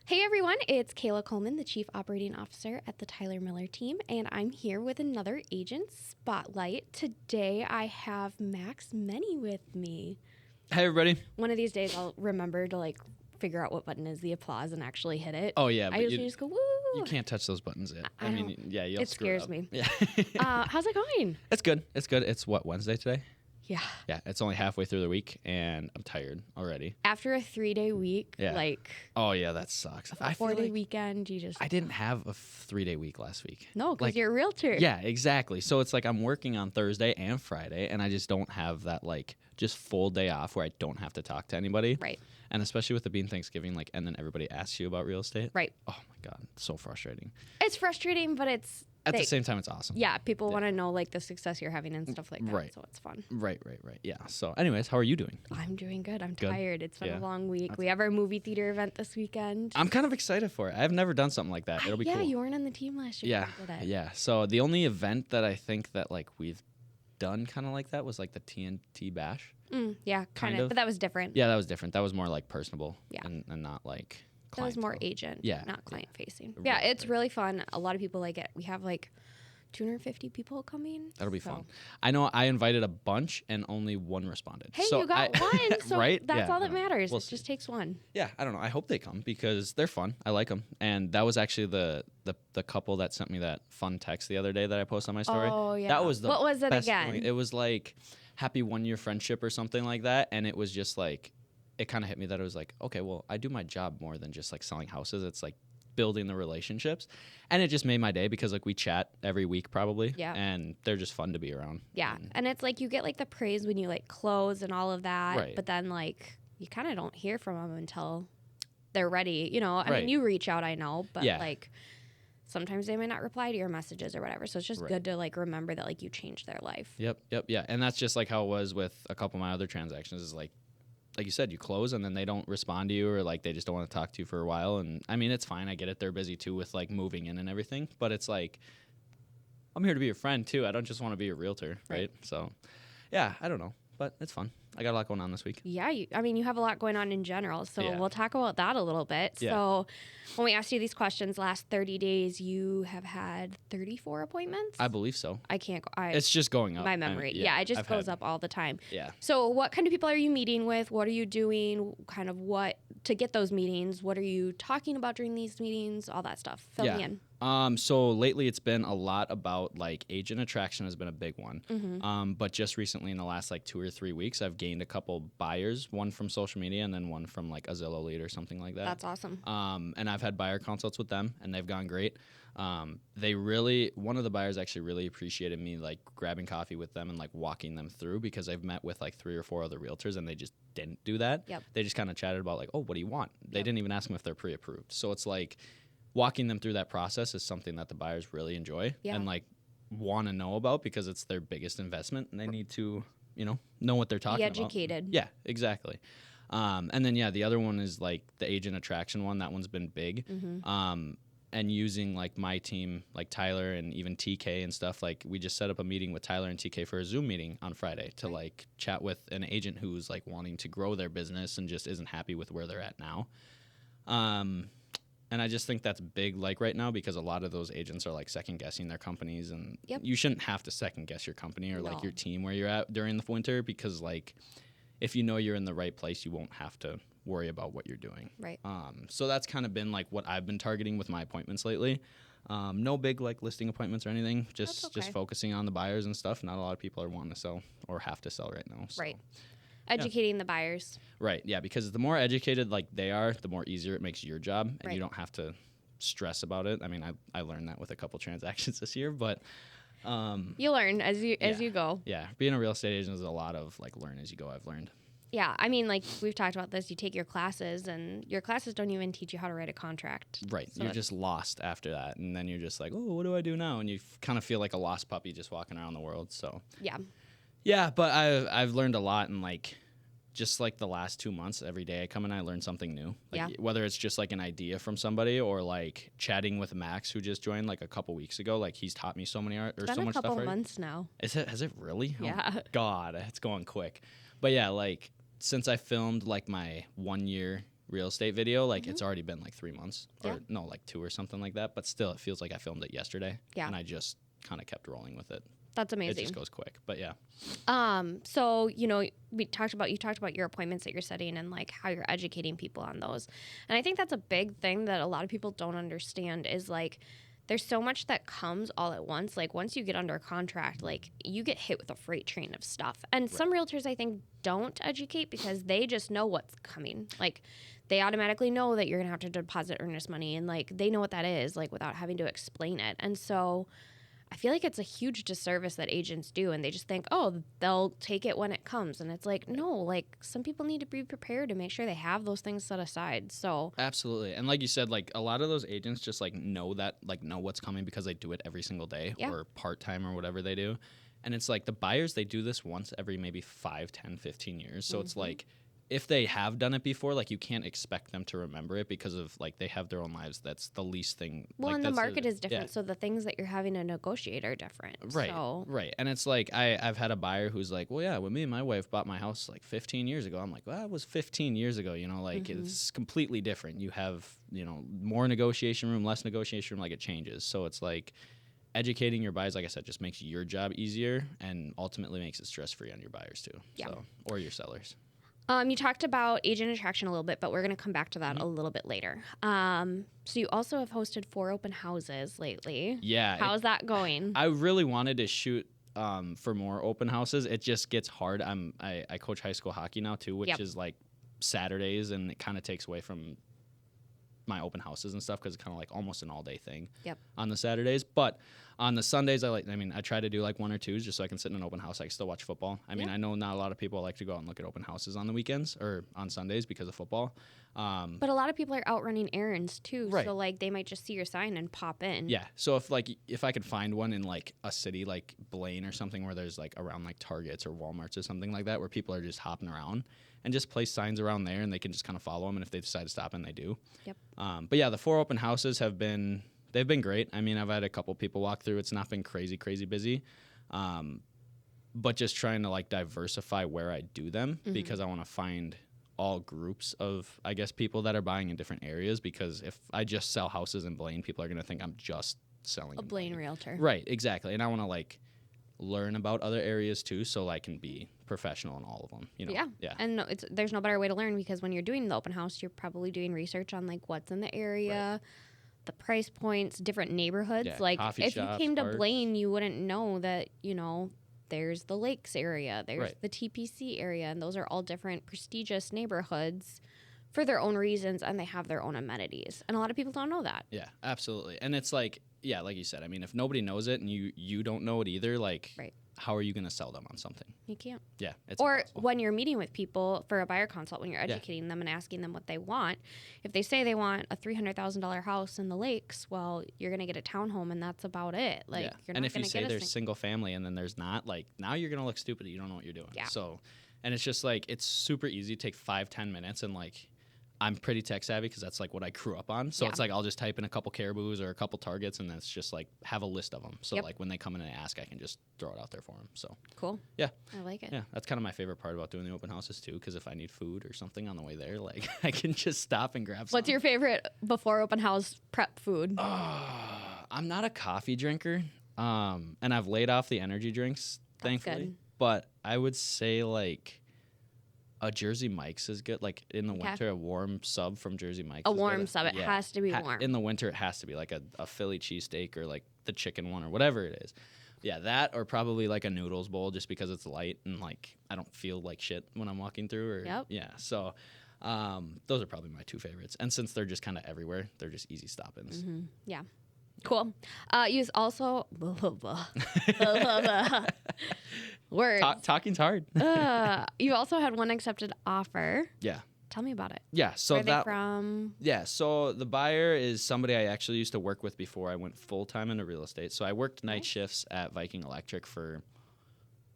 Hey everyone, it's Kayla Coleman, the Chief Operating Officer at the Tyler Miller team, and I'm here with another Agent Spotlight. Today I have Menne with me. Hey everybody. One of these days I'll remember to figure out what button is the applause and actually hit it. Oh yeah, I usually just go woo. You can't touch those buttons yet. I mean, yeah, you'll it screw scares up. me. Yeah. How's it going? It's good. It's good. It's what, Wednesday today? Yeah. Yeah, it's only halfway through the week and I'm tired already. After a 3-day week, Yeah. Oh yeah, that sucks. a 4-day weekend, you just I didn't have a 3-day week last week. No, because you're a realtor. Yeah, exactly. So it's like I'm working on Thursday and Friday and I just don't have that just full day off where I don't have to talk to anybody. Right. And especially with it being Thanksgiving, and then everybody asks you about real estate. Right. Oh my God, it's so frustrating. It's frustrating, but it's at the same time, it's awesome. Yeah, people want to know the success you're having and stuff like that. Right. So it's fun. Right. Yeah. So anyways, how are you doing? I'm doing good. I'm Good. tired. It's been Yeah. a long week. We have our movie theater event this weekend. I'm kind of excited for it. I've never done something like that. It'll be yeah, cool. you weren't on the team last year. Yeah. You did it. Yeah. So the only event that I think that we've done kind of like that was the TMT Bash. Yeah, kind of. But that was different. Yeah, that was different. That was more personable. Yeah. And not That was more clientele. agent, Yeah. not client facing. Right, Yeah, it's right. really fun. A lot of people like it. We have 250 people coming. That'll be so. fun. I know I invited a bunch and only one responded. Hey, so you got one. So right? that's Yeah, all that no, matters. we'll It just see. takes one. Yeah, I don't know. I hope they come because they're fun. I like them. And that was actually the couple that sent me that fun text the other day that I posted on my story. Oh, yeah. That was the What was it best again? feeling. It was happy 1-year friendship or something like that. And it was just it kind of hit me that it was okay, well, I do my job more than just selling houses. It's building the relationships. And it just made my day because we chat every week probably. Yeah. And they're just fun to be around. Yeah. And it's you get the praise when you close and all of that. Right. But then you kind of don't hear from them until they're ready. I Right. mean, you reach out, I know, but Yeah. sometimes they may not reply to your messages or whatever. So it's just good to remember that you changed their life. Yep. Yeah. And that's just how it was with a couple of my other transactions is like you said, you close and then they don't respond to you or they just don't want to talk to you for a while. And I mean, it's fine. I get it. They're busy too with moving in and everything. But it's I'm here to be your friend too. I don't just want to be a realtor, right? So, yeah, I don't know. But it's fun. I got a lot going on this week. Yeah, you have a lot going on in general, so Yeah. we'll talk about that a little bit. Yeah. So when we asked you these questions last 30 days, you have had 34 appointments? I believe so. I can't go. It's just going up. My memory. It just goes up all the time. Yeah. So what kind of people are you meeting with? What are you doing? Kind of what to get those meetings? What are you talking about during these meetings? All that stuff. Fill me in. So lately it's been a lot about agent attraction has been a big one. Mm-hmm. But just recently in the last 2 or 3 weeks, I've gained a couple buyers, one from social media and then one from a Zillow lead or something like that. That's awesome. And I've had buyer consults with them and they've gone great. One of the buyers actually really appreciated me grabbing coffee with them and walking them through because I've met with 3 or 4 other realtors and they just didn't do that. Yep. They just kind of chatted about oh, what do you want? They didn't even ask them if they're pre-approved. So it's walking them through that process is something that the buyers really enjoy and want to know about because it's their biggest investment and they need to, know what they're talking about. Be educated. Yeah, exactly. And then, the other one is the agent attraction one. That one's been big. Mm-hmm. And using my team, Tyler and even TK and stuff, we just set up a meeting with Tyler and TK for a Zoom meeting on Friday to chat with an agent who's wanting to grow their business and just isn't happy with where they're at now. And I just think that's big right now because a lot of those agents are second guessing their companies and you shouldn't have to second guess your company or your team where you're at during the winter because if you know you're in the right place, you won't have to worry about what you're doing. Right. So that's kind of been what I've been targeting with my appointments lately. No big listing appointments or anything, just focusing on the buyers and stuff. Not a lot of people are wanting to sell or have to sell right now. So. Right. Educating the buyers. Right, yeah, because the more educated they are, the more easier it makes your job, and Right. you don't have to stress about it. I mean, I learned that with a couple transactions this year, but You learn as you go. yeah, being a real estate agent is a lot of learn as you go. I've learned. Yeah, I mean, we've talked about this. You take your classes, and your classes don't even teach you how to write a contract. Right, So you're just lost after that, and then you're just oh, what do I do now? And you kind of feel like a lost puppy just walking around the world. So yeah, but I've learned a lot, and just the last 2 months, every day I come in, I learn something new. Whether it's just an idea from somebody or chatting with Max, who just joined a couple weeks ago. He's taught me so many so much stuff. It's been a couple already. months now. Has it really? Yeah. Oh, God, it's going quick. But yeah, since I filmed my 1 year real estate video, like it's already been like 3 months or no, like 2 or something like that. But still, it feels like I filmed it yesterday. Yeah. And I just kind of kept rolling with it. That's amazing. It just goes quick, but yeah. So, you know, you talked about your appointments that you're setting and like how you're educating people on those. And I think that's a big thing that a lot of people don't understand is like, there's so much that comes all at once. Like once you get under a contract, like you get hit with a freight train of stuff. And some realtors, I think, don't educate because they just know what's coming. Like they automatically know that you're going to have to deposit earnest money and like they know what that is, like without having to explain it. And so I feel like it's a huge disservice that agents do, and they just think, oh, they'll take it when it comes. And it's like, no, like some people need to be prepared to make sure they have those things set aside. So absolutely. And like you said, like a lot of those agents just like know what's coming because they do it every single day or part-time or whatever they do. And it's like the buyers, they do this once every maybe 5, 10, 15 years. So it's like, if they have done it before, like you can't expect them to remember it because of like they have their own lives. That's the least thing. Well, like, and the market is different, so the things that you're having to negotiate are different. Right, so. right. And it's like I've had a buyer who's like, well, yeah, when me and my wife bought my house like 15 years ago, I'm like, well, that was 15 years ago. You know, like it's completely different. You have more negotiation room, less negotiation room. Like it changes. So it's like educating your buyers, like I said, just makes your job easier and ultimately makes it stress free on your buyers too. Yeah. So, or your sellers. You talked about agent attraction a little bit, but we're going to come back to that a little bit later. So you also have hosted 4 open houses lately. Yeah. How's that going? I really wanted to shoot for more open houses. It just gets hard. I coach high school hockey now too, which is like Saturdays, and it kind of takes away from my open houses and stuff because it's kind of like almost an all-day thing on the Saturdays. But on the Sundays, I try to do like 1 or 2s just so I can sit in an open house. I can still watch football. I mean, I know not a lot of people like to go out and look at open houses on the weekends or on Sundays because of football. But a lot of people are out running errands too. Right. So like they might just see your sign and pop in. Yeah. So if I could find one in like a city like Blaine or something where there's like around like Targets or Walmarts or something like that where people are just hopping around and just place signs around there and they can just kind of follow them, and if they decide to stop in, they do. Yep. But yeah, the 4 open houses they've been great. I mean, I've had a couple people walk through. It's not been crazy busy. But just trying to like diversify where I do them because I want to find all groups of, I guess, people that are buying in different areas, because if I just sell houses in Blaine, people are going to think I'm just selling a Blaine realtor. Right, exactly. And I want to like learn about other areas too, so I can be professional in all of them. Yeah. And there's no better way to learn, because when you're doing the open house, you're probably doing research on like what's in the area, the price points, different neighborhoods. Like if you came to Blaine, you wouldn't know that there's the Lakes area, there's the TPC area, and those are all different prestigious neighborhoods for their own reasons, and they have their own amenities. And a lot of people don't know that. Yeah, absolutely. And it's like, yeah, like you said, I mean, if nobody knows it and you don't know it either, like, how are you going to sell them on something? You can't. Yeah. It's or impossible. When you're meeting with people for a buyer consult, when you're educating them and asking them what they want, if they say they want a $300,000 house in the Lakes, well, you're going to get a townhome, and that's about it. Like, you're not going to get and if you say there's single family and then there's not, like, now you're going to look stupid. You don't know what you're doing. Yeah. So, and it's just like, it's super easy to take 5-10 minutes, and like, I'm pretty tech savvy because that's like what I grew up on. So it's like I'll just type in a couple Caribous or a couple Targets, and that's just like have a list of them. So like when they come in and ask, I can just throw it out there for them. So cool. Yeah, I like it. Yeah, that's kind of my favorite part about doing the open houses too, because if I need food or something on the way there, like I can just stop and grab something. What's your favorite before open house prep food? I'm not a coffee drinker, and I've laid off the energy drinks, thankfully. Good. But I would say like a Jersey Mike's is good. Like in the winter, a warm sub from Jersey Mike's. A warm sub. It has to be warm. In the winter, it has to be like a Philly cheesesteak or like the chicken one or whatever it is. Yeah, that or probably like a noodles bowl, just because it's light and like I don't feel like shit when I'm walking through. Or yeah, so those are probably my 2 favorites. And since they're just kind of everywhere, they're just easy stop-ins. Mm-hmm. Yeah. Cool. You also words. Talking's hard. You also had one accepted offer. Yeah. Tell me about it. Yeah. So where are they from? Yeah. So the buyer is somebody I actually used to work with before I went full time into real estate. So I worked night shifts at Viking Electric for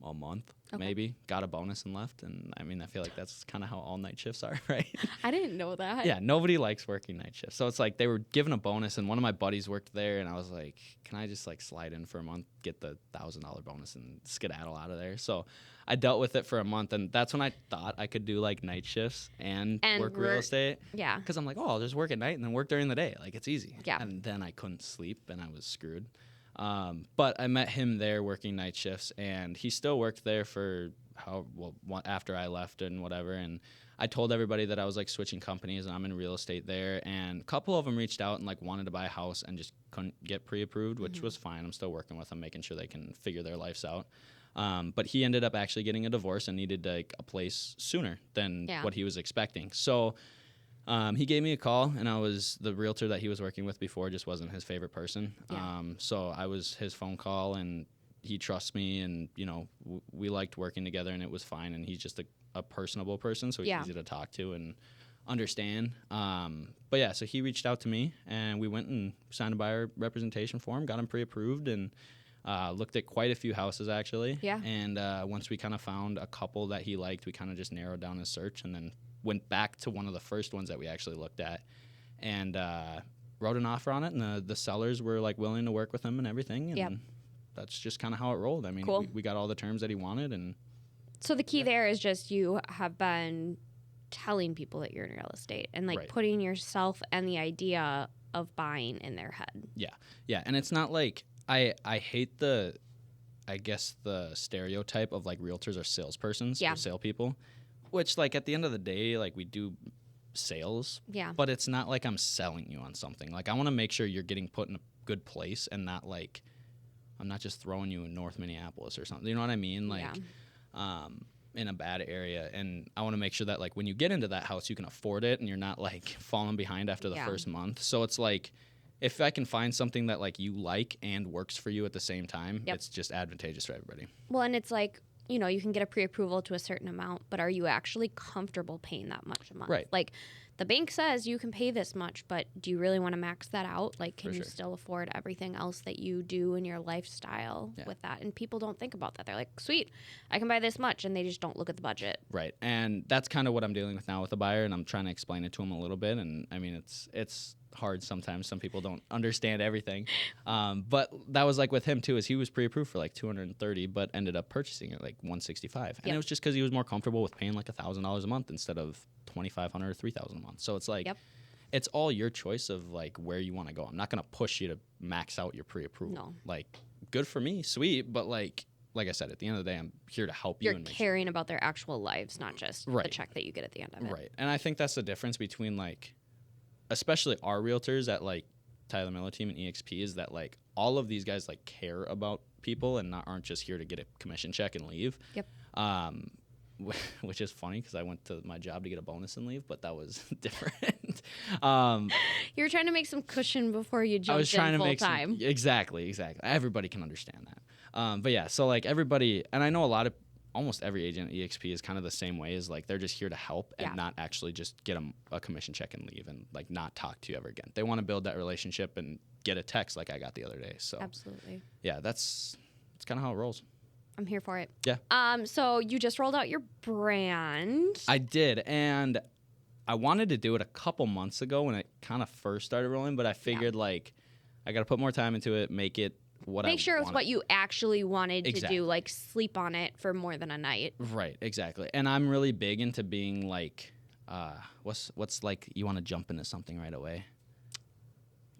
a month, maybe. Got a bonus and left. And I mean, I feel like that's kind of how all night shifts are, right? I didn't know that. Yeah, nobody likes working night shifts. So it's like they were given a bonus, and one of my buddies worked there, and I was like, can I just like slide in for a month, get the $1,000 bonus, and skedaddle out of there? So I dealt with it for a month, and that's when I thought I could do like night shifts and work real estate. Yeah. Because I'm like, oh, I'll just work at night and then work during the day. Like, it's easy. Yeah. And then I couldn't sleep, and I was screwed. But I met him there working night shifts, and he still worked there for after I left and whatever. And I told everybody that I was like switching companies and I'm in real estate there. And a couple of them reached out and like wanted to buy a house and just couldn't get pre-approved, which was fine. I'm still working with them, making sure they can figure their lives out. But he ended up actually getting a divorce and needed like a place sooner than what he was expecting. So he gave me a call, and I was the realtor that he was working with before just wasn't his favorite person. Yeah. So I was his phone call, and he trusts me, and you know we liked working together, and it was fine. And he's just a personable person, so he's easy to talk to and understand. But yeah, so he reached out to me, and we went and signed a buyer representation form, got him pre-approved, and looked at quite a few houses actually. Yeah. And once we kind of found a couple that he liked, we kind of just narrowed down his search, and then went back to one of the first ones that we actually looked at, and wrote an offer on it, and the sellers were like willing to work with him and everything, and that's just kind of how it rolled. I mean, we got all the terms that he wanted. And so the key there is just you have been telling people that you're in real estate and like putting yourself and the idea of buying in their head. Yeah. And it's not like I hate the stereotype of like realtors are salespersons or salespeople, which like at the end of the day, like we do sales, but it's not like I'm selling you on something. Like I want to make sure you're getting put in a good place, and not like I'm not just throwing you in North Minneapolis or something. You know what I mean? Like, in a bad area. And I want to make sure that like when you get into that house, you can afford it and you're not like falling behind after the first month. So it's like, if I can find something that like you like and works for you at the same time, it's just advantageous for everybody. Well, and it's like, you know, you can get a pre-approval to a certain amount, but are you actually comfortable paying that much a month? Right. Like the bank says you can pay this much, but do you really want to max that out? Like, can you still afford everything else that you do in your lifestyle with that? And people don't think about that. They're like, sweet, I can buy this much, and they just don't look at the budget. Right. And that's kind of what I'm dealing with now with a buyer, and I'm trying to explain it to him a little bit. And I mean, it's hard sometimes. Some people don't understand everything. But that was like with him too, is he was pre-approved for like $230, but ended up purchasing it like $165. And it was just because he was more comfortable with paying like $1,000 a month instead of $2,500 or $3,000 a month. So it's like, it's all your choice of like where you want to go. I'm not going to push you to max out your pre-approval. No. Like, good for me, sweet, but like I said, at the end of the day, I'm here to help you. You're caring about their actual lives, not just the check that you get at the end of it. Right. And I think that's the difference between like, especially our realtors at like Tyler Miller Team and EXP, is that like all of these guys like care about people and aren't just here to get a commission check and leave. Yep. Which is funny because I went to my job to get a bonus and leave, but that was different. You were trying to make some cushion before you jumped in full time. Exactly. Everybody can understand that. But yeah, so like everybody, and I know almost every agent at EXP is kind of the same way, is like they're just here to help and not actually just get them a commission check and leave and like not talk to you ever again. They want to build that relationship and get a text like I got the other day. So absolutely. Yeah, that's kind of how it rolls. I'm here for it. Yeah. So you just rolled out your brand. I did, and I wanted to do it a couple months ago when it kind of first started rolling, but I figured like I got to put more time into it, make sure it's what you actually wanted to do, like sleep on it for more than a night. Right, exactly. And I'm really big into being like, what's like you want to jump into something right away?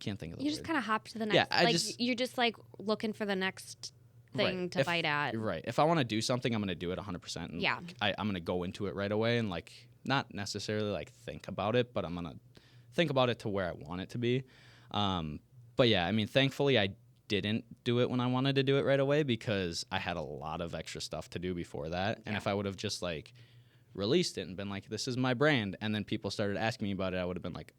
Can't think of the word. You just kind of hop to the next. Yeah, you're just like looking for the next thing to bite at. Right. If I want to do something, I'm going to do it 100%. And I'm going to go into it right away and like not necessarily like think about it, but I'm going to think about it to where I want it to be. But yeah, I mean, thankfully I didn't do it when I wanted to do it right away because I had a lot of extra stuff to do before that. And if I would have just like released it and been like, this is my brand, and then people started asking me about it, I would have been like,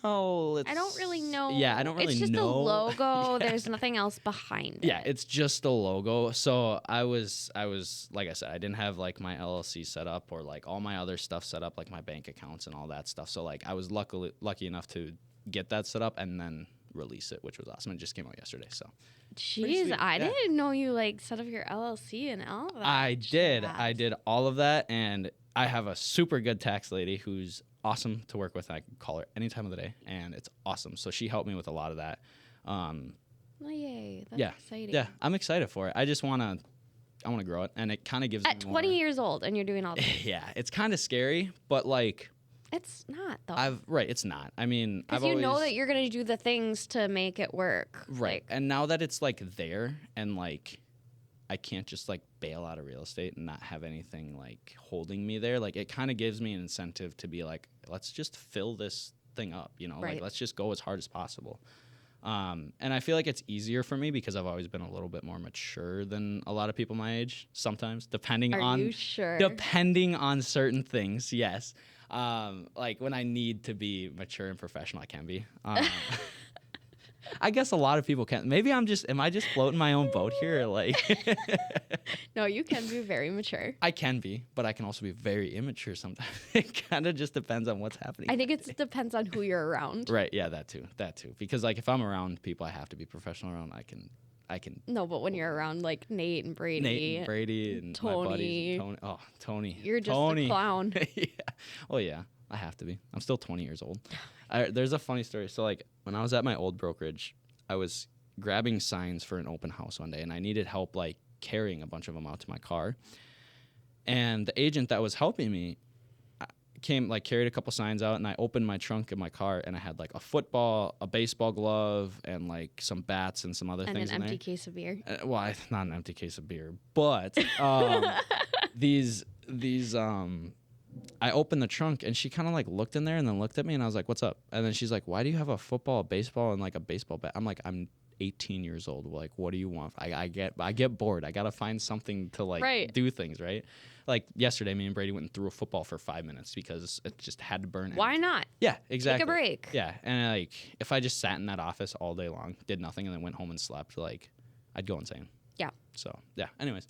well, I don't really know. Yeah, I don't really know. It's just a logo. There's nothing else behind it. Yeah, it's just a logo. So I was like I said, I didn't have like my LLC set up or like all my other stuff set up, like my bank accounts and all that stuff. So like I was lucky enough to get that set up, and then release it, which was awesome. It just came out yesterday. So, jeez, I didn't know you like set up your LLC and all that. I did all of that, and I have a super good tax lady who's awesome to work with. I can call her any time of the day, and it's awesome. So she helped me with a lot of that. Oh, yay! That's exciting. Yeah, I'm excited for it. I want to grow it, and it kind of gives me at 20 years old, and you're doing all this. Yeah, it's kind of scary, but like. It's not though. It's not. I mean, because you know that you're gonna do the things to make it work. Right. And now that it's like there, and like I can't just like bail out of real estate and not have anything like holding me there. Like it kind of gives me an incentive to be like, let's just fill this thing up. You know, like let's just go as hard as possible. And I feel like it's easier for me because I've always been a little bit more mature than a lot of people my age. Sometimes, depending on certain things. Yes. Like when I need to be mature and professional, I can be. I guess a lot of people can. Maybe am I just floating my own boat here? Like, no, you can be very mature. I can be, but I can also be very immature sometimes. It kind of just depends on what's happening. I think it depends on who you're around. Right. Yeah, that too. Because like if I'm around people I have to be professional around, I can. No, but when you're around like Nate and Brady and Tony. My buddies and Tony. Oh, Tony. You're just a clown. Yeah. Oh yeah, I have to be. I'm still 20 years old. There's a funny story. So like when I was at my old brokerage, I was grabbing signs for an open house one day, and I needed help like carrying a bunch of them out to my car. And the agent that was helping me carried a couple signs out, and I opened my trunk in my car, and I had like a football, a baseball glove, and like some bats and some other things in there. And an empty case of beer. Not an empty case of beer, but these I opened the trunk, and she kind of like looked in there and then looked at me, and I was like, "What's up?" And then she's like, "Why do you have a football, a baseball, and like a baseball bat?" I'm like, "I'm 18 years old. Like, what do you want?" I get bored. I gotta find something to like do things, right? Like yesterday, me and Brady went and threw a football for 5 minutes because it just had to burn. Why not? Yeah, exactly. Take a break. Yeah, and like if I just sat in that office all day long, did nothing, and then went home and slept, like I'd go insane. Yeah. So yeah. Anyways.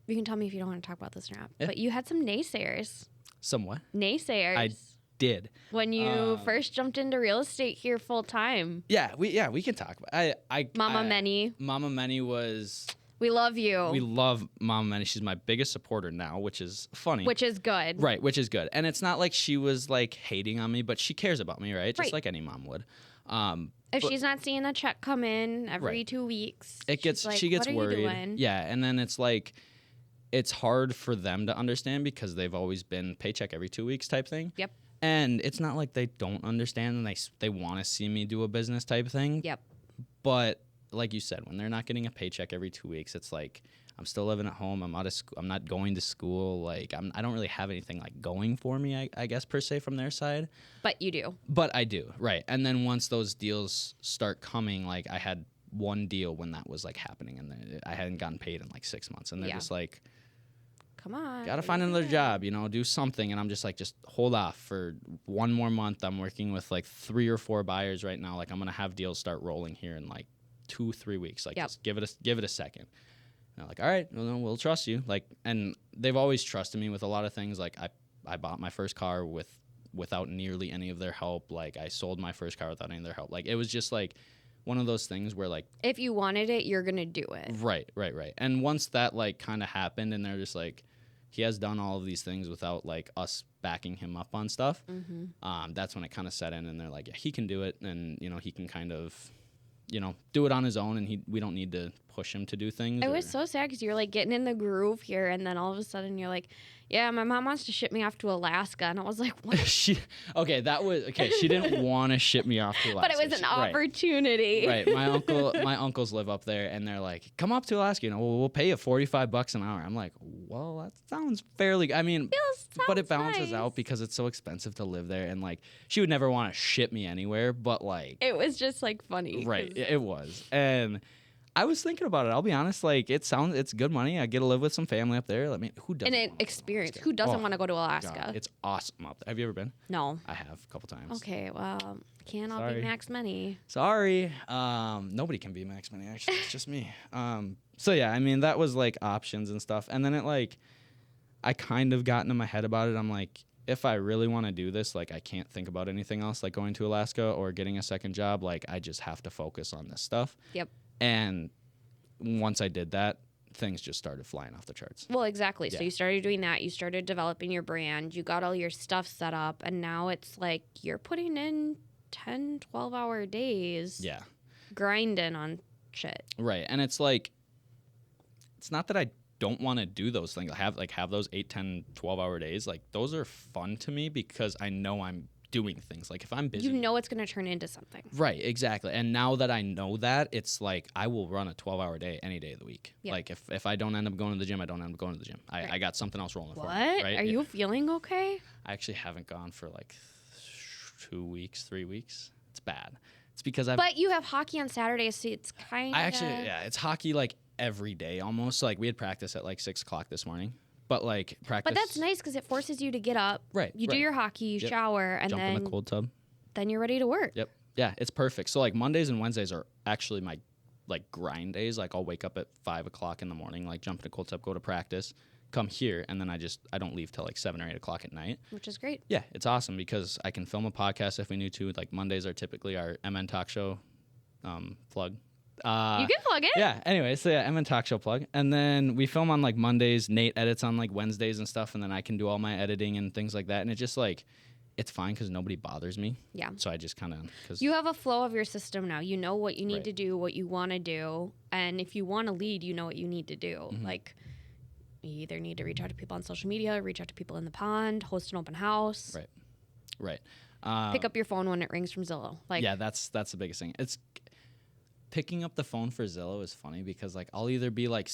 You can tell me if you don't want to talk about this or not. Yeah. But you had some naysayers. Some what? Naysayers. I did. When you first jumped into real estate here full time. Yeah, we can talk about Mama Menne. Mama Menne was. We love you. We love Mama Menne. She's my biggest supporter now, which is funny. Which is good. Right, which is good. And it's not like she was like hating on me, but she cares about me, right? Just like any mom would. If she's not seeing a check come in every 2 weeks, she gets worried. Yeah, and then it's like it's hard for them to understand because they've always been paycheck every 2 weeks type thing. Yep. And it's not like they don't understand and they want to see me do a business type thing. Yep. But like you said, when they're not getting a paycheck every 2 weeks, it's like I'm still living at home. I'm out of school. I'm not going to school. Like I don't really have anything like going for me, I guess per se from their side. But you do. But I do, right? And then once those deals start coming, like I had one deal when that was like happening, and then I hadn't gotten paid in like 6 months, and they're just like, "Come on, gotta find another job, do something." And I'm just like, just hold off for one more month. I'm working with like 3 or 4 buyers right now. Like I'm gonna have deals start rolling here in like 2-3 weeks. Like just give it a second. And they're like, all right, well, we'll trust you. Like, and they've always trusted me with a lot of things. Like I bought my first car without nearly any of their help. Like I sold my first car without any of their help. Like it was just like one of those things where like if you wanted it, you're gonna do it. Right. And once that like kind of happened, and they're just like, he has done all of these things without like us backing him up on stuff. Mm-hmm. That's when it kind of set in, and they're like, yeah, he can do it, and he can kind of do it on his own, and we don't need to push him to do things. It was so sad because you're like getting in the groove here, and then all of a sudden you're like, yeah, my mom wants to ship me off to Alaska, and I was like, what? She didn't want to ship me off to Alaska, but it was an opportunity. Right. My uncles live up there, and they're like, come up to Alaska, we'll pay you $45 an hour. I'm like, well, that sounds fairly. I mean, but it balances out because it's so expensive to live there, and like she would never want to ship me anywhere, but like it was just like funny. Right. It was, and I was thinking about it. I'll be honest. Like it's good money. I get to live with some family up there. I mean, who doesn't? And an experience. Who doesn't want to go to Alaska? God, it's awesome up there. Have you ever been? No. I have a couple times. Okay. Well, can't all be Max Menne. Sorry. Nobody can be Max Menne. Actually, it's just me. So yeah, I mean that was like options and stuff, and then it like I kind of got into my head about it. I'm like, if I really want to do this, like, I can't think about anything else, like going to Alaska or getting a second job. Like, I just have to focus on this stuff. Yep. And once I did that, things just started flying off the charts. Well, exactly. Yeah. So you started doing that. You started developing your brand. You got all your stuff set up. And now it's like you're putting in 10, 12-hour days. Yeah. Grinding on shit. Right. And it's like, it's not that I don't want to do those things. Have those 8, 10, 12-hour days. Like, those are fun to me because I know I'm doing things. Like, if I'm busy, you know it's going to turn into something. Right, exactly. And now that I know that, it's like I will run a 12-hour day any day of the week. Yep. Like, if I don't end up going to the gym, I don't end up going to the gym. I got something else rolling for me. What? Right? Are you feeling okay? I actually haven't gone for like 2 weeks, 3 weeks. It's bad. It's because But you have hockey on Saturdays, so it's kind of... it's hockey like every day almost. Like, we had practice at like 6 o'clock this morning. But like practice. But that's nice because it forces you to get up. Right. You do your hockey, you shower, and jump then in the cold tub. Then you're ready to work. Yep. Yeah, it's perfect. So like Mondays and Wednesdays are actually my like grind days. Like, I'll wake up at 5 o'clock in the morning, like jump in a cold tub, go to practice, come here, and then I don't leave till like 7 or 8 o'clock at night. Which is great. Yeah, it's awesome because I can film a podcast if we need to. Like, Mondays are typically our MN Talk Show plug. You can plug it. Yeah. Anyway, so yeah, MN Talk Show plug, and then we film on like Mondays. Nate edits on like Wednesdays and stuff, and then I can do all my editing and things like that. And it just like, it's fine because nobody bothers me. Yeah. So I just kind of you have a flow of your system now. You know what you need to do, what you want to do, and if you want to lead, you know what you need to do. Mm-hmm. Like, you either need to reach out to people on social media, reach out to people in the pond, host an open house. Right. Pick up your phone when it rings from Zillow. Like, yeah, that's the biggest thing. It's picking up the phone for Zillow is funny because like I'll either be like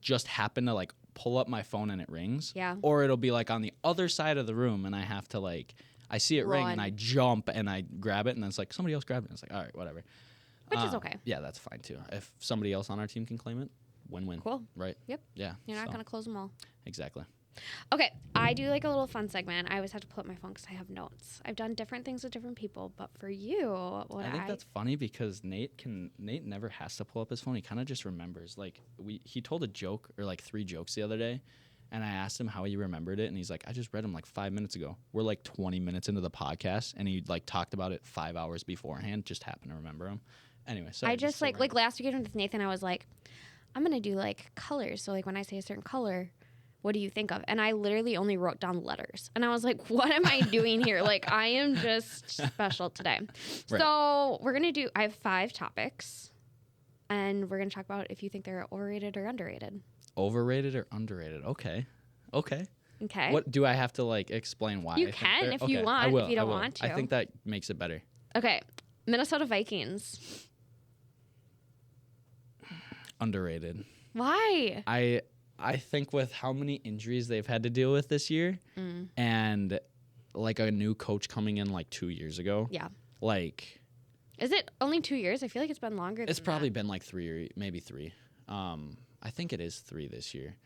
just happen to like pull up my phone and it rings, or it'll be like on the other side of the room and I have to like I see it ring and I jump and I grab it and then it's like somebody else grabbed it. And it's like, all right, whatever. Which is okay. Yeah, that's fine too. If somebody else on our team can claim it, win-win. Cool. Right. Yep. Yeah. You're not gonna close them all. Exactly. Okay, I do like a little fun segment. I always have to pull up my phone because I have notes. I've done different things with different people, but for you, I think that's funny because Nate never has to pull up his phone. He kind of just remembers. Like, he told a joke or like 3 jokes the other day, and I asked him how he remembered it, and he's like, I just read them like 5 minutes ago. We're like 20 minutes into the podcast, and he like talked about it 5 hours beforehand. Just happened to remember them. Anyway, so I just like last weekend with Nathan, I was like, I'm gonna do like colors. So like when I say a certain color, what do you think of? And I literally only wrote down letters. And I was like, what am I doing here? Like, I am just special today. Right. So I have 5 topics. And we're going to talk about if you think they're overrated or underrated. Overrated or underrated? Okay. What do I have to like explain why? You can if you want. If you don't want to. I think that makes it better. Okay. Minnesota Vikings. Underrated. Why? I think with how many injuries they've had to deal with this year and like a new coach coming in like 2 years ago. Yeah. Like, is it only 2 years? I feel like it's been longer than It's probably been like 3 or maybe 3. I think it is 3 this year.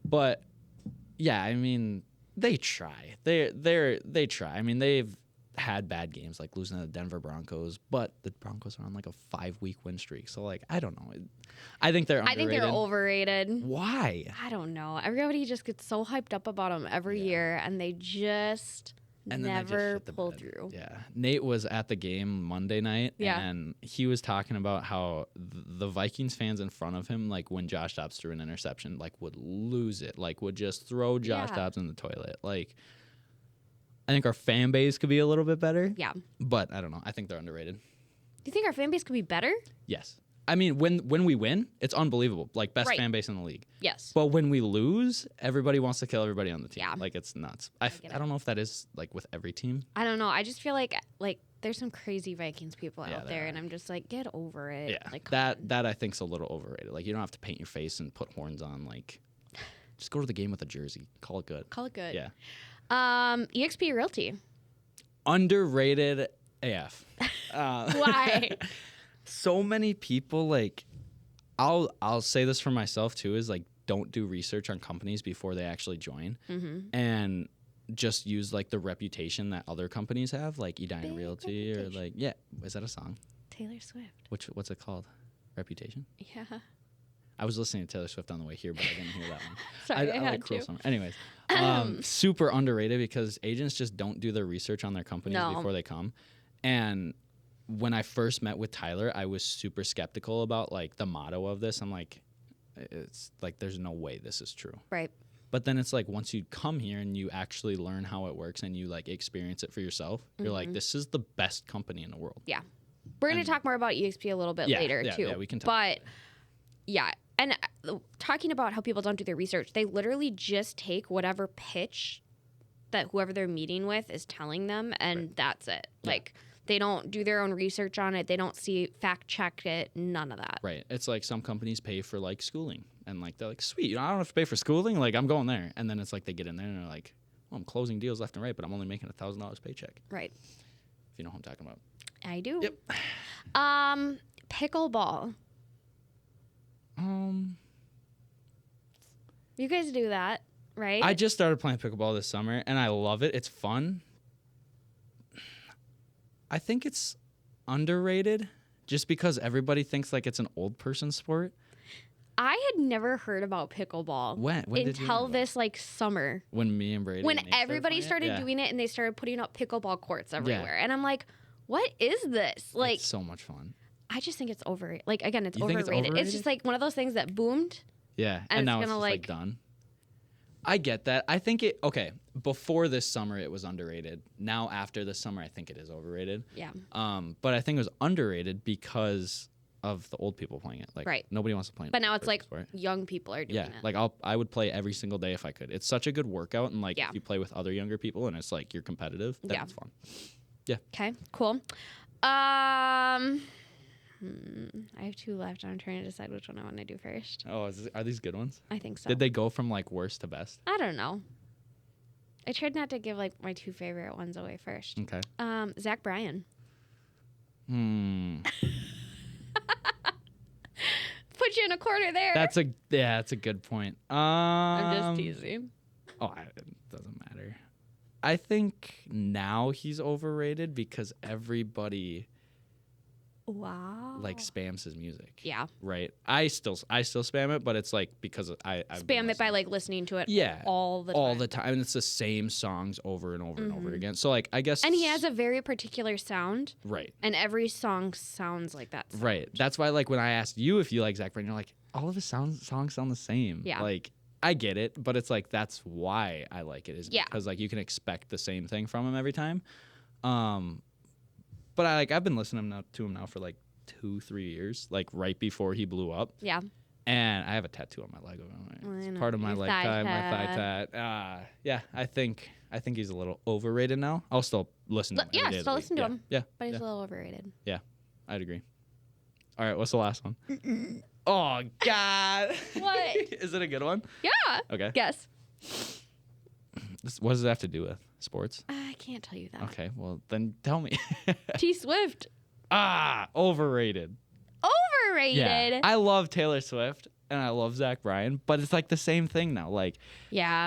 But yeah, I mean, they try. They try. I mean, they've had bad games like losing to the Denver Broncos, but the Broncos are on like a 5-week win streak. So like, I don't know. I think they're underrated. I think they're overrated. Why? I don't know. Everybody just gets so hyped up about them every year, and they just never pull through. Yeah. Nate was at the game Monday night, and he was talking about how the Vikings fans in front of him, like when Josh Dobbs threw an interception, like would lose it, like would just throw Josh Dobbs in the toilet. Like, I think our fan base could be a little bit better. Yeah. But I don't know. I think they're underrated. Do you think our fan base could be better? Yes. I mean, when we win, it's unbelievable. Like, best fan base in the league. Yes. But when we lose, everybody wants to kill everybody on the team. Yeah. Like, it's nuts. I don't know if that is, like, with every team. I don't know. I just feel like there's some crazy Vikings people out there, and I'm just like, get over it. Yeah. Like, that I think's a little overrated. Like, you don't have to paint your face and put horns on. Like, just go to the game with a jersey. Call it good. Yeah. EXP Realty. Underrated AF. Why? So many people, like, I'll say this for myself too, is like, don't do research on companies before they actually join, and just use like the reputation that other companies have, like Edina Realty or like is that a song? Taylor Swift. What's it called? Reputation. Yeah. I was listening to Taylor Swift on the way here, but I didn't hear that one. Sorry, I like had Cruel to. Summer. Anyways, super underrated because agents just don't do their research on their companies before they come. And when I first met with Tyler, I was super skeptical about like the motto of this. I'm like, it's like, there's no way this is true. Right. But then it's like once you come here and you actually learn how it works and you like experience it for yourself, you're like, this is the best company in the world. Yeah. We're going to talk more about EXP a little bit later too. Yeah, we can talk. But yeah. And talking about how people don't do their research, they literally just take whatever pitch that whoever they're meeting with is telling them, and that's it. Yeah. Like, they don't do their own research on it. They don't fact check it. None of that. Right. It's like some companies pay for like schooling, and like they're like, sweet, I don't have to pay for schooling. Like, I'm going there, and then it's like they get in there and they're like, well, I'm closing deals left and right, but I'm only making $1,000 paycheck. Right. If you know what I'm talking about. I do. Yep. Pickleball. You guys do that, right? I just started playing pickleball this summer, and I love it. It's fun. I think it's underrated just because everybody thinks like it's an old person sport. I had never heard about pickleball when until this like summer. When me and Brady. When everybody started doing it and they started putting up pickleball courts everywhere. Yeah. And I'm like, what is this? Like, it's so much fun. I just think it's overrated. Like, again, it's overrated. Think it's overrated. It's just like one of those things that boomed. Yeah. And now it's just like done. I get that. I think before this summer it was underrated. Now after this summer I think it is overrated. Yeah. But I think it was underrated because of the old people playing it. Like nobody wants to play it. But now it's like young people are doing it. Like I would play every single day if I could. It's such a good workout, and like if you play with other younger people and it's like you're competitive, that's fun. Yeah. Okay, cool. I have two left. I'm trying to decide which one I want to do first. Oh, are these good ones? I think so. Did they go from like worst to best? I don't know. I tried not to give like my two favorite ones away first. Okay. Zach Bryan. Put you in a corner there. That's a good point. I'm just teasing. It doesn't matter. I think now he's overrated because everybody like spams his music. Yeah. Right. I still spam it, but it's like because I've spam it by like listening to it all the time. And it's the same songs over and over and over again. So like I guess. And he has a very particular sound. Right. And every song sounds like that sound. Right. That's why like when I asked you if you like Zach Bryan, you're like, all of his songs sound the same. Yeah. Like I get it, but it's like that's why I like it because like you can expect the same thing from him every time. But I've been listening to him now for like 2-3 years, like right before he blew up. Yeah. And I have a tattoo on my leg. It's part of my leg tie, my thigh tat. Yeah, I think he's a little overrated now. I'll still listen to him. Yeah, still listen to him. Yeah. But he's a little overrated. Yeah, I'd agree. All right, what's the last one? Oh, God. What? Is it a good one? Yeah. Okay. Guess. What does it have to do with? Sports? I can't tell you that. Okay, well, then tell me. T Swift. Overrated. Overrated? Yeah. I love Taylor Swift, and I love Zach Bryan, but it's like the same thing now. Like,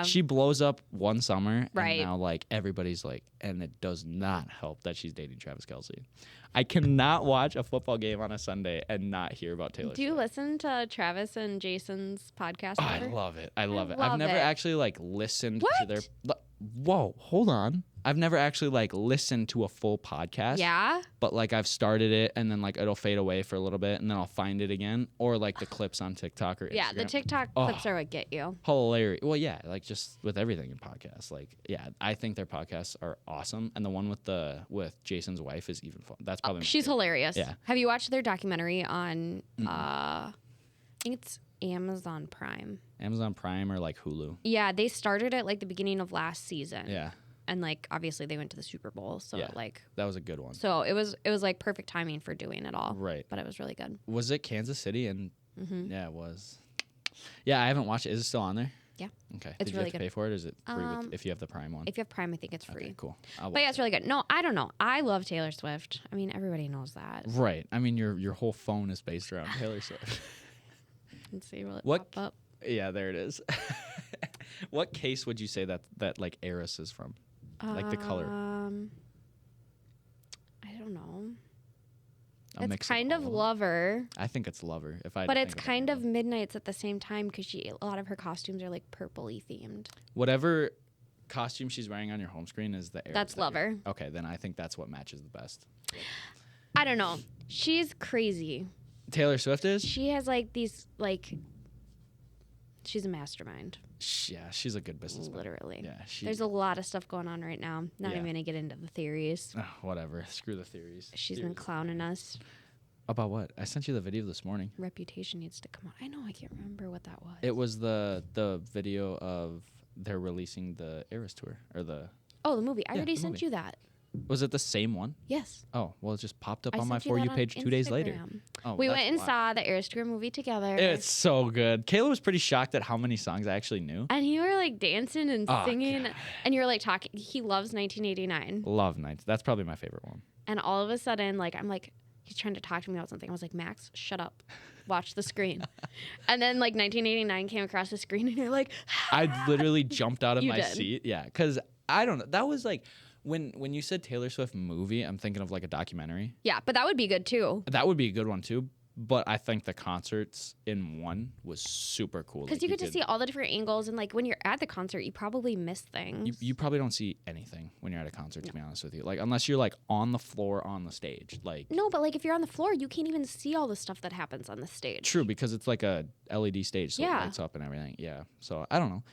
she blows up one summer, and now like everybody's like, and it does not help that she's dating Travis Kelce. I cannot watch a football game on a Sunday and not hear about Taylor Swift. Do you listen to Travis and Jason's podcast? I love it. I love it. I've never actually like listened to their. Whoa, hold on. I've never actually like listened to a full podcast. Yeah. But like I've started it and then like it'll fade away for a little bit and then I'll find it again, or like the clips on TikTok or Instagram. Yeah, the TikTok clips are what get you. Hilarious. Well, yeah, like just with everything in podcasts. Like, yeah, I think their podcasts are awesome, and the one with Jason's wife is even fun. That's probably she's hilarious. Yeah. Have you watched their documentary on? I think it's Amazon Prime. Amazon Prime or like Hulu. Yeah, they started at like the beginning of last season. Yeah. And like obviously they went to the Super Bowl, so like that was a good one. So it was like perfect timing for doing it all. Right. But it was really good. Was it Kansas City? And yeah, it was. Yeah, I haven't watched it. Is it still on there? Yeah. Okay. It's Did you really have to good. pay for it, or is it free if you have the Prime one? If you have Prime, I think it's free. Okay, cool. But yeah, it's really good. No, I don't know. I love Taylor Swift. I mean, everybody knows that. Right. I mean, your whole phone is based around Taylor Swift. Let's see, will it pop up? Yeah, there it is. What case would you say that like Eris is from? Like the color. I don't know. It's kind of Lover. I think it's Lover. But it's kind of Midnights at the same time because a lot of her costumes are like purpley themed. Whatever costume she's wearing on your home screen is the That's Lover. Okay, then I think that's what matches the best. I don't know. She's crazy. Taylor Swift is? She has like these like. She's a mastermind. Yeah, she's a good businessman. Literally. Yeah, there's a lot of stuff going on right now. Not even gonna get into the theories. Whatever. Screw the theories. She's been clowning us. About what? I sent you the video this morning. Reputation needs to come out. I know. I can't remember what that was. It was the video of they're releasing the Eras tour or the. Oh, the movie. I already sent you that. Was it the same one? Yes. Oh, well, it just popped up on my For You page 2 days later. Oh, we went and saw the Eras Tour movie together. It's so good. Kayla was pretty shocked at how many songs I actually knew. And you were like dancing and singing. God. And you were like talking. He loves 1989. Love Nights. That's probably my favorite one. And all of a sudden, like, I'm like, he's trying to talk to me about something. I was like, Max, shut up. Watch the screen. And then like 1989 came across the screen and you're like. I literally jumped out of my seat. Yeah. Because I don't know. That was like. When you said Taylor Swift movie, I'm thinking of like a documentary. Yeah, but that would be good too. That would be a good one too. But I think the concerts in one was super cool. Because you get to see all the different angles, and like when you're at the concert, you probably miss things. You probably don't see anything when you're at a concert, to be honest with you. Like unless you're like on the floor on the stage. Like no, but like if you're on the floor, you can't even see all the stuff that happens on the stage. True, because it's like a LED stage, so it lights up and everything. Yeah. So I don't know.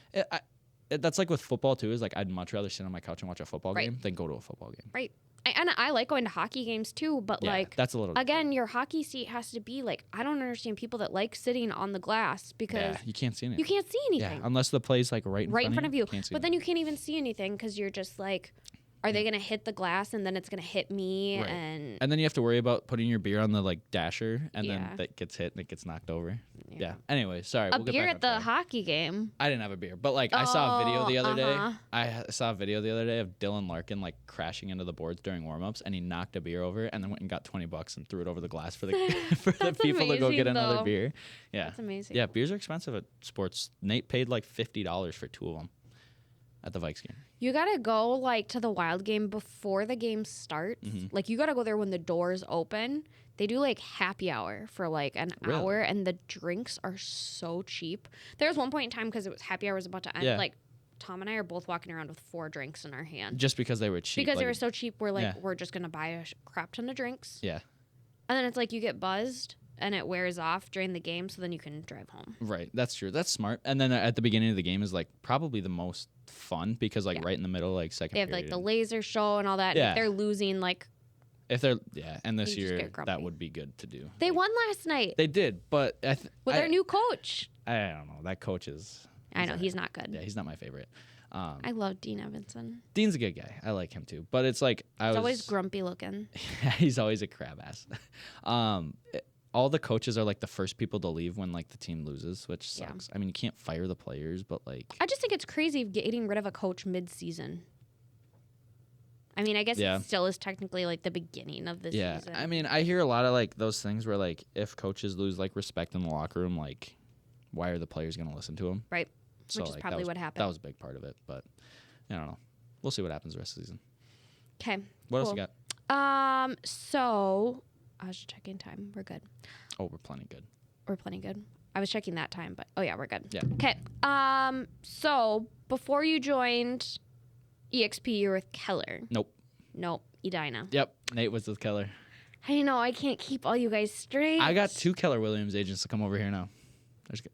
That's like with football too. Is like I'd much rather sit on my couch and watch a football game than go to a football game. Right. And I like going to hockey games too, but like that's a little again, different. Your hockey seat has to be like I don't understand people that like sitting on the glass because you can't see anything. You can't see anything. Yeah, unless the play's like right in front of you. But then you can't even see anything because you're just like. Are they going to hit the glass and then it's going to hit me? Right. And then you have to worry about putting your beer on the like dasher and then that gets hit and it gets knocked over. Yeah. Anyway, sorry. We'll beer at the hockey game. I didn't have a beer, but like I saw a video the other day. I saw a video the other day of Dylan Larkin like crashing into the boards during warm-ups and he knocked a beer over and then went and got $20 and threw it over the glass for the for the people to go get another beer. Yeah. That's amazing. Yeah, beers are expensive at sports. Nate paid like $50 for 2 of them. At the Vikes game. You gotta go like to the Wild game before the game starts. Mm-hmm. Like you gotta go there when the doors open. They do like happy hour for like an hour, and the drinks are so cheap. There was one point in time because it was happy hour was about to end. Yeah. Like Tom and I are both walking around with 4 drinks in our hand. Just because they were cheap. Because they were so cheap, we're like we're just gonna buy a crap ton of drinks. Yeah. And then it's like you get buzzed. And it wears off during the game, so then you can drive home. Right, that's true. That's smart. And then at the beginning of the game is like probably the most fun because like right in the middle, like second. They have like the laser show and all that. Yeah. If they're losing, like. If they're and this year that would be good to do. They won last night. They did, but with their new coach. I don't know. That coach is. I know he's not good. Yeah, he's not my favorite. I love Dean Evanson. Dean's a good guy. I like him too. But it's like he's always grumpy looking. He's always a crab ass. All the coaches are like the first people to leave when like the team loses, which sucks. I mean, you can't fire the players, but like I just think it's crazy getting rid of a coach mid-season. I mean, I guess it still is technically like the beginning of the season. I mean, I hear a lot of like those things where like if coaches lose like respect in the locker room, like why are the players going to listen to them? Right. So, which is probably what happened. That was a big part of it, but I don't know. We'll see what happens the rest of the season. Okay. What else you got? So I was checking time. We're good. Oh, we're plenty good. We're plenty good. I was checking that time, but we're good. Yeah. Okay. So before you joined EXP, you were with Keller. Nope. Edina. Yep. Nate was with Keller. I know. I can't keep all you guys straight. I got 2 Keller Williams agents to come over here now.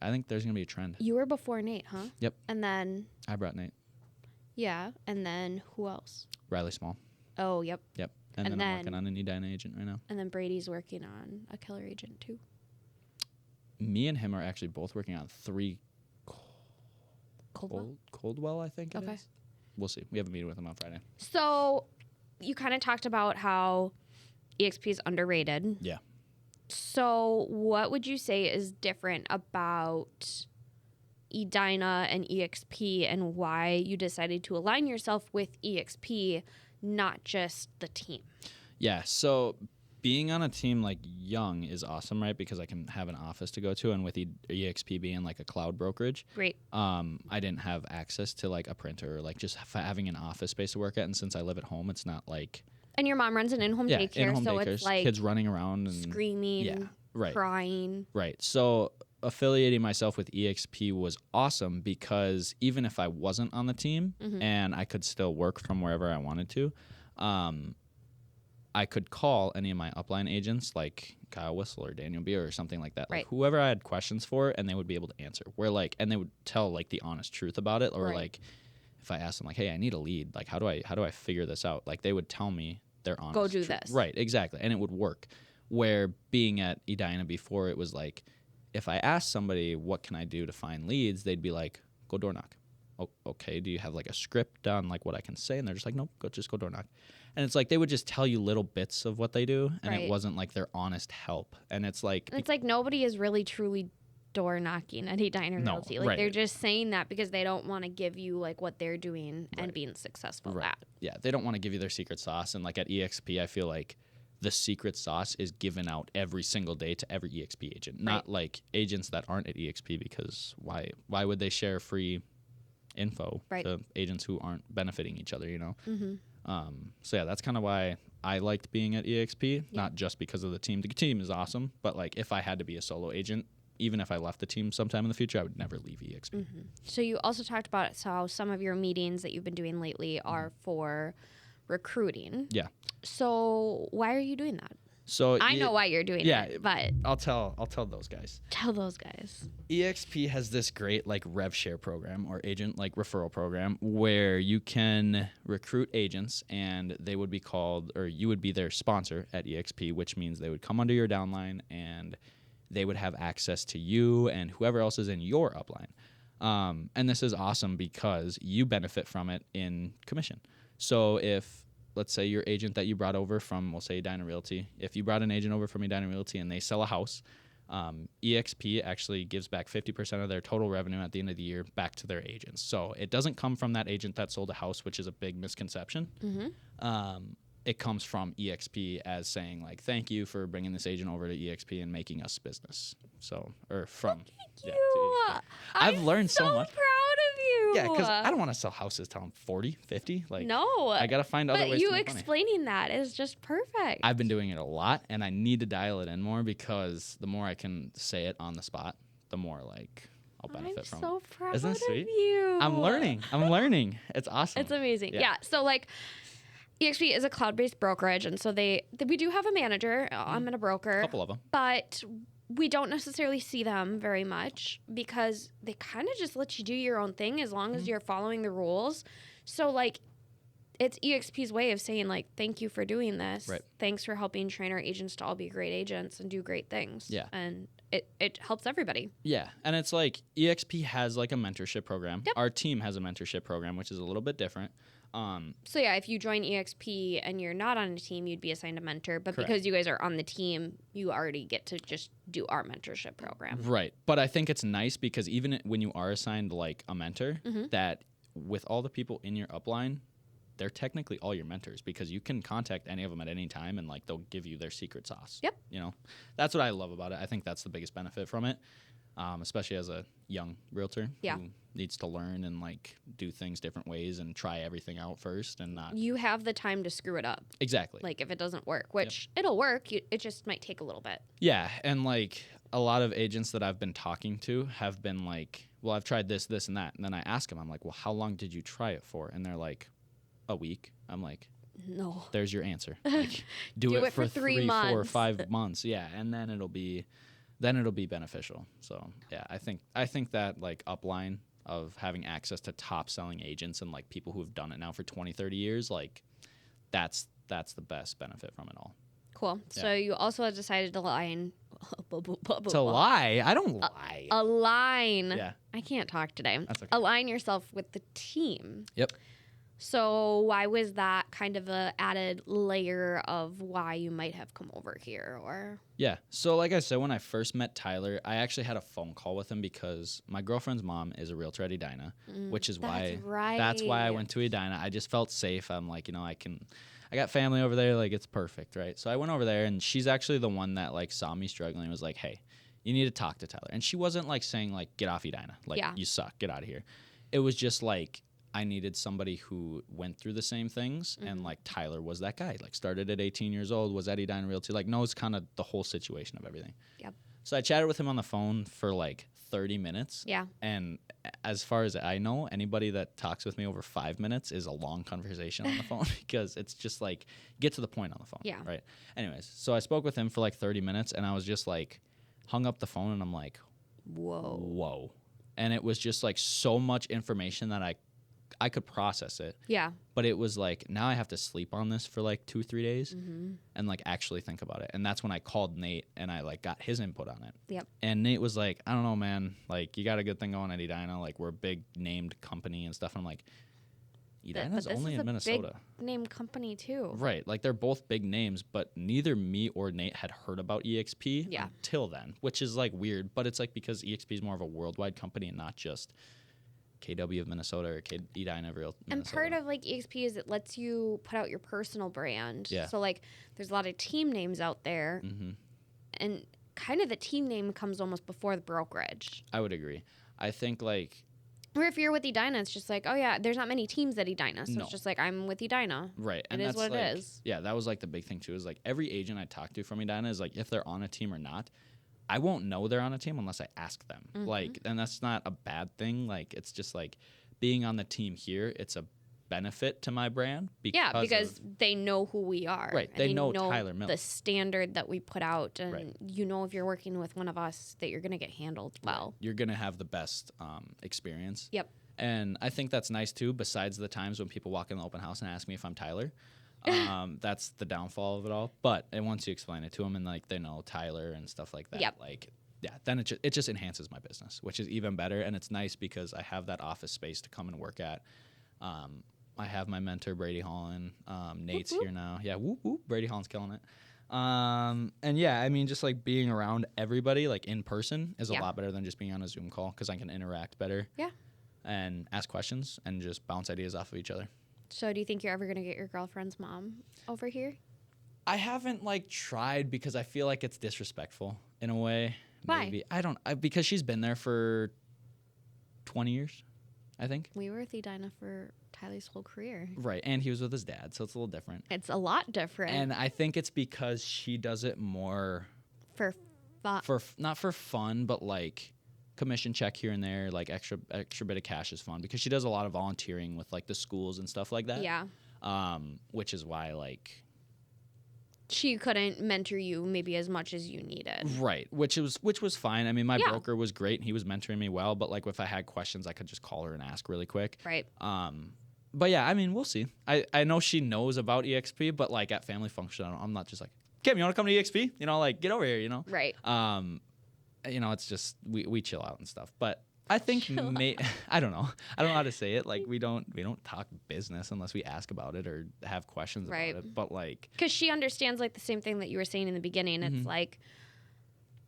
I think there's gonna be a trend. You were before Nate, huh? Yep. And then I brought Nate. Yeah. And then who else? Riley Small. Oh, yep. Yep. And then I'm working on an Edina agent right now. And then Brady's working on a Keller agent too. Me and him are actually both working on 3 Coldwell, I think it is. We'll see. We have a meeting with him on Friday. So you kind of talked about how EXP is underrated. Yeah. So what would you say is different about Edina and EXP and why you decided to align yourself with EXP, not just the team? Yeah, so being on a team like Young is awesome, right? Because I can have an office to go to, and with EXP being like a cloud brokerage, great. I didn't have access to like a printer or like just having an office space to work at, and since I live at home, it's not like And your mom runs an in-home daycare, in-home so daycares, it's like kids running around and screaming, crying. Right. So affiliating myself with EXP was awesome because even if I wasn't on the team and I could still work from wherever I wanted to, I could call any of my upline agents like Kyle Whistle or Daniel Beer or something like that, like whoever I had questions for, and they would be able to answer. And they would tell like the honest truth about it, or like if I asked them like, "Hey, I need a lead. Like, how do I figure this out?" Like they would tell me their honest. Go do this. Right. Exactly, and it would work. Where being at Edina before, it was like, if I asked somebody what can I do to find leads, they'd be like, "Go door knock." Okay, do you have like a script on like what I can say? And they're just like, nope, just go door knock. And it's like they would just tell you little bits of what they do, and it wasn't like their honest help. And it's like nobody is really truly door knocking at Edina Realty. Like they're just saying that because they don't want to give you like what they're doing and being successful at. Yeah, they don't want to give you their secret sauce. And like at EXP, I feel like the secret sauce is given out every single day to every EXP agent, not like agents that aren't at EXP, because why would they share free info to agents who aren't benefiting each other, you know? So yeah, that's kind of why I liked being at EXP, not just because of the team. The team is awesome, but like if I had to be a solo agent, even if I left the team sometime in the future, I would never leave EXP. So you also talked about how some of your meetings that you've been doing lately are for recruiting. Yeah. So why are you doing that? So I know why you're doing it, but I'll tell those guys. Tell those guys. EXP has this great like rev share program or agent like referral program where you can recruit agents and they would be called, or you would be their sponsor at EXP, which means they would come under your downline and they would have access to you and whoever else is in your upline. And this is awesome because you benefit from it in commission. So if, let's say your agent that you brought over from, we'll say Edina Realty, if you brought an agent over from Edina Realty and they sell a house, EXP actually gives back 50% of their total revenue at the end of the year back to their agents. So it doesn't come from that agent that sold a house, which is a big misconception. It comes from EXP as saying like, thank you for bringing this agent over to EXP and making us business. So, or from. Thank you. I've learned so much. Proud of you. Yeah, because I don't want to sell houses till I'm 40, 50. Like, no. I got to find other ways to make money. But you explaining that is just perfect. I've been doing it a lot, and I need to dial it in more because the more I can say it on the spot, the more like I'll benefit from it. I'm so proud Isn't that sweet? of you. I'm learning. It's awesome. It's amazing. Yeah. So like EXP is a cloud-based brokerage, and so we do have a manager. I'm in a broker. A couple of them. But we don't necessarily see them very much because they kind of just let you do your own thing as long as you're following the rules. So, like, it's EXP's way of saying, like, thank you for doing this. Right. Thanks for helping train our agents to all be great agents and do great things. Yeah. And it helps everybody. Yeah. And it's like EXP has, like, a mentorship program. Yep. Our team has a mentorship program, which is a little bit different. So yeah, if you join EXP and you're not on a team, you'd be assigned a mentor. But Correct. because you guys are on the team, you already get to just do our mentorship program. Right. But I think it's nice because even when you are assigned like a mentor, that with all the people in your upline, they're technically all your mentors because you can contact any of them at any time and like they'll give you their secret sauce. Yep. You know, that's what I love about it. I think that's the biggest benefit from it. Especially as a young realtor who needs to learn and like do things different ways and try everything out first and not. You have the time to screw it up. Exactly. Like if it doesn't work, which it'll work, it just might take a little bit. Yeah, and like a lot of agents that I've been talking to have been like, well, I've tried this, this, and that. And then I ask them, I'm like, well, how long did you try it for? And they're like, a week. I'm like, no. There's your answer. Like, do it for 3, 4, or 5 months. Yeah, and then it'll be beneficial. So yeah, I think that like upline of having access to top selling agents and like people who have done it now for 20, 30 years, like that's the best benefit from it all. Cool. Yeah. So you also have decided to lie. To lie? I don't lie. Align. Yeah. I can't talk today. That's okay. Align yourself with the team. Yep. So why was that kind of a added layer of why you might have come over here? Or yeah, so like I said, when I first met Tyler, I actually had a phone call with him because my girlfriend's mom is a realtor at Edina, which is that's why I went to Edina. I just felt safe. I'm like, I got family over there, like it's perfect, right? So I went over there, and she's actually the one that like saw me struggling and was like, hey, you need to talk to Tyler. And she wasn't like saying like, get off Edina, like you suck, get out of here. It was just like, I needed somebody who went through the same things, and like Tyler was that guy. Like started at 18 years old, was at Edina Realty, like knows kind of the whole situation of everything. Yep. So I chatted with him on the phone for like 30 minutes. Yeah. And as far as I know, anybody that talks with me over 5 minutes is a long conversation on the phone because it's just like get to the point on the phone. Yeah. Right. Anyways, so I spoke with him for like 30 minutes, and I was just like hung up the phone, and I'm like, whoa. And it was just like so much information that I could process it. Yeah. But it was like, now I have to sleep on this for like 2-3 days and like actually think about it. And that's when I called Nate and I like got his input on it. Yep. And Nate was like, I don't know, man. Like, you got a good thing going at Edina. Like, we're a big named company and stuff. And I'm like, Edina's only in Minnesota. Big name company too. Right. Like, they're both big names, but neither me or Nate had heard about EXP until then, which is like weird. But it's like because EXP is more of a worldwide company and not just KW of Minnesota or Edina of Minnesota. And part of like EXP is it lets you put out your personal brand. Yeah. So like there's a lot of team names out there, and kind of the team name comes almost before the brokerage. I would agree. I think like, or if you're with Edina, it's just like, oh yeah, there's not many teams at Edina, so No. it's just like I'm with Edina. right, and it is what it is. Yeah, that was like the big thing too. Is like every agent I talk to from Edina is like, if they're on a team or not, I won't know they're on a team unless I ask them. Like, and that's not a bad thing. Like, it's just like being on the team here, it's a benefit to my brand. Because they know who we are. Right, And they know Tyler Mills. the standard that we put out, and you know if you're working with one of us that you're going to get handled well. You're going to have the best experience. Yep. And I think that's nice too, besides the times when people walk in the open house and ask me if I'm Tyler. That's the downfall of it all. But once you explain it to them and like they know Tyler and stuff like that, like, yeah, then it just enhances my business, which is even better. And it's nice because I have that office space to come and work at. I have my mentor, Brady Holland. Nate's here now. Yeah, whoop, whoop. Brady Holland's killing it. And yeah, I mean, just like being around everybody like in person is a lot better than just being on a Zoom call because I can interact better. Yeah. And ask questions and just bounce ideas off of each other. So do you think you're ever going to get your girlfriend's mom over here? I haven't like tried because I feel like it's disrespectful in a way. Why? Maybe. Because she's been there for 20 years, I think. We were with Edina for Tyler's whole career. Right. And he was with his dad, so it's a little different. It's a lot different. And I think it's because she does it more for fun. Not for fun, but like commission check here and there, like extra bit of cash is fun because she does a lot of volunteering with like the schools and stuff like that. Yeah. Which is why like she couldn't mentor you maybe as much as you needed. Right. Which was fine. I mean, my broker was great and he was mentoring me well, but like if I had questions, I could just call her and ask really quick. Right. But yeah, I mean, we'll see. I know she knows about EXP, but like at family function, I'm not just like, Kim, you want to come to EXP? You know, like get over here, you know? Right. You know, it's just we chill out and stuff. But I think I don't know how to say it. Like we don't talk business unless we ask about it or have questions about it. But like, because she understands like the same thing that you were saying in the beginning. It's like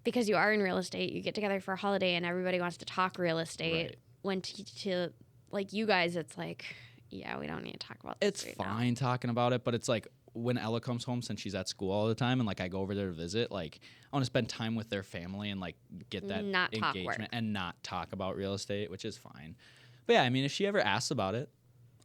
because you are in real estate, you get together for a holiday and everybody wants to talk real estate. Right. When to like you guys, it's like, yeah, we don't need to talk about this. It's fine talking about it, but it's like when Ella comes home, since she's at school all the time, and like I go over there to visit, like I want to spend time with their family and like get that engagement and not talk about real estate, which is fine. But yeah, I mean, if she ever asks about it,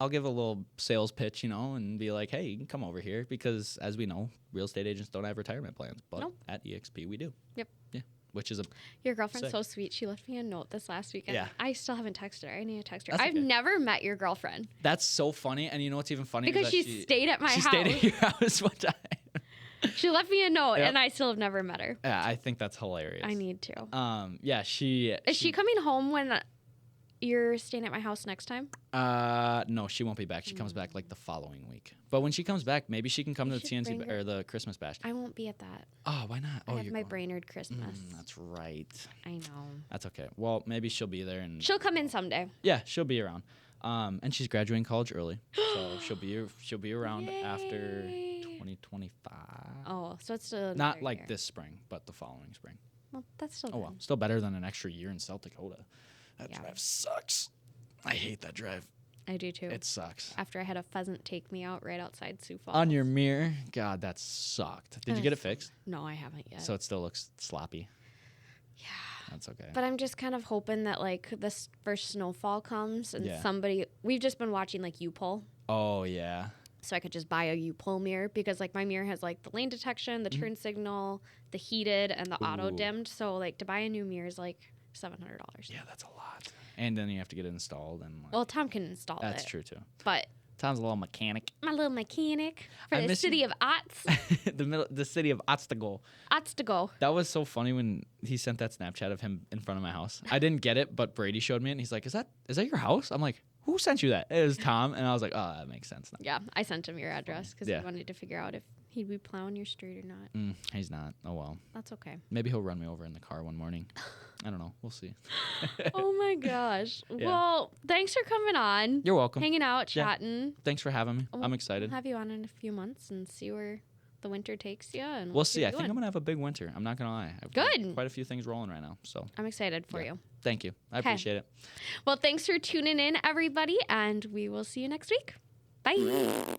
I'll give a little sales pitch, you know, and be like, hey, you can come over here because as we know, real estate agents don't have retirement plans, but at EXP we do. Yep. Yeah. Which is your girlfriend's so sweet. She left me a note this last weekend. Yeah. I still haven't texted her. I need to text her. That's I've never met your girlfriend. That's so funny. And you know what's even funny? Because she stayed at my house. She stayed at your house one time. She left me a note, and I still have never met her. Yeah, I think that's hilarious. I need to. Yeah, Is she coming home when you're staying at my house next time? No, she won't be back. She comes back like the following week. But when she comes back, maybe she can come to the TNT or the Christmas bash. I won't be at that. Oh, why not? I have my Brainerd Christmas. That's right. I know. That's okay. Well, maybe she'll be there and she'll come in someday. Yeah, she'll be around. And she's graduating college early, so she'll be around after 2025. Oh, so it's still not like this spring, but the following spring. Well, that's still good. Well, still better than an extra year in South Dakota. That drive sucks. I hate that drive. I do too. It sucks. After I had a pheasant take me out right outside Sioux Falls. On your mirror? God, that sucked. Did you get it fixed? No, I haven't yet. So it still looks sloppy? Yeah. That's okay. But I'm just kind of hoping that like this first snowfall comes and Yeah. we've just been watching like U-Pull. Oh, yeah. So I could just buy a U-Pull mirror because like my mirror has like the lane detection, the turn signal, the heated, and the auto dimmed. So like to buy a new mirror is like $700. Yeah, that's a lot. And then you have to get it installed. And like, Well, Tom can install that's it. true too. But Tom's a little mechanic. my little mechanic for the city of Otts. the city of Otstagle. Otstagle. That was so funny when he sent that Snapchat of him in front of my house. I didn't get it, but Brady showed me it, and he's like, "Is that your house?" I'm like, "Who sent you that?" It was Tom, and I was like, "Oh, that makes sense now." Yeah, I sent him your address because Yeah. he wanted to figure out if he'd be plowing your street or not. He's not. Oh well. That's okay. Maybe he'll run me over in the car one morning. I don't know. We'll see. Oh my gosh. Yeah. Well, thanks for coming on. You're welcome. Hanging out, Yeah. chatting. Thanks for having me. I'm excited. We'll have you on in a few months and see where the winter takes you. And We'll see. I think I'm gonna have a big winter. I'm not gonna lie. I've got Good. quite a few things rolling right now. So I'm excited for you. Thank you. I appreciate it. Well, thanks for tuning in, everybody, and we will see you next week. Bye.